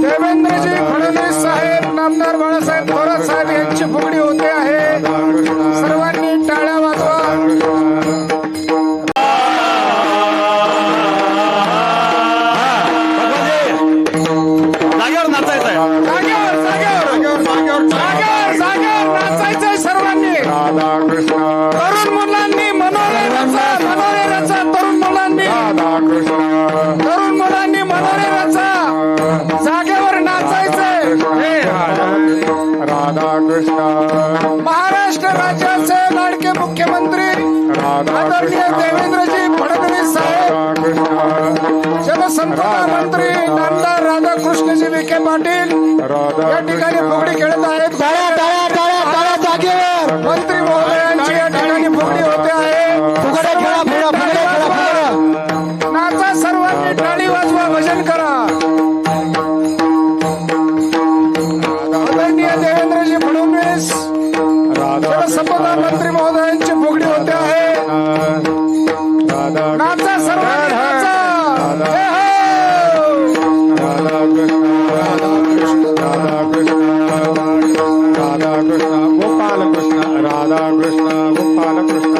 देवेंद्रजी फडणवीस साहेब, नामदार बाळासाहेब थोरात साहेब यांची फुगडी होते आहे. सर्वांनी टाळ्या वाजवा. जागेवर नाचायचंय, जागेवर नाचायचंय सर्वांनी. तरुण मुलांनी मनोरे रचा, तरुण मुलांनी मनोरे रचा. जागेवर नाचायचंय. महाराष्ट्र राज्याचे लाडके मुख्यमंत्री आदरणीय देवेंद्रजी फडणवीस साहेब, जलसंपदा मंत्री नामदार राधाकृष्णजी विखे पाटील या ठिकाणी फुगडी खेळत आहेत. जागेवर मंत्री महोदयांची या ठिकाणी फुगडी होते आहे. नाचा, सर्वांनी टाळी वाजवा, भजन करा. आदरणीय देवेंद्रजी फडणवीस जलसंपदा मंत्री महोदयांची फुगडी होते आहे. नाचा, सर्वांनी नाचा. जय हो. गोपालकृष्ण राधाकृष्ण गोपालकृष्ण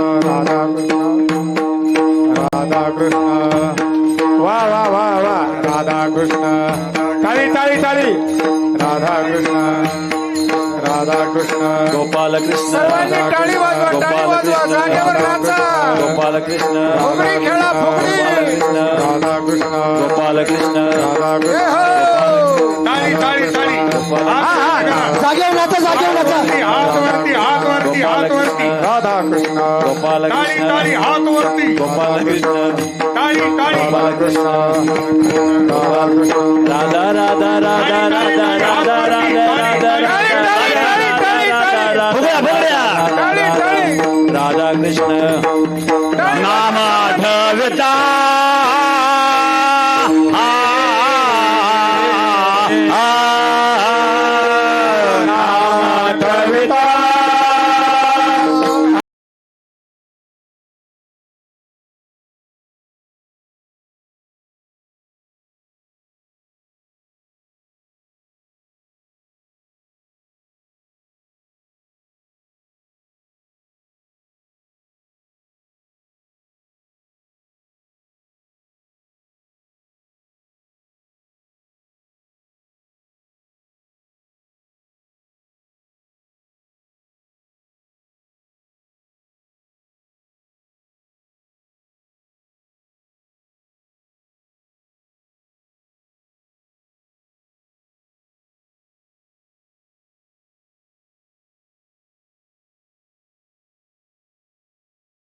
राधाकृष्ण वा वा वा वा राधाकृष्ण. टाळी टाळी टाळी. राधाकृष्ण गोपालकृष्ण सर्वांनी टाळी वाजवा, टाळी वाजवा. जागेवर नाचा. गोपालकृष्ण फुगडी खेळा, फुगडी. राधाकृष्ण गोपालकृष्ण जय हो. टाळी टाळी टाळी. जागेवर नाचा, जागेवर नाचा. हात वरती हात वरती हात वरती. राधाकृष्ण गोपालकृष्ण टाळी हात वरती. गोपालकृष्ण टाळी टाळी. गोपालकृष्ण राधा राधा राधा राधा राधा राधा राधा राधा कृष्ण नाम आठवता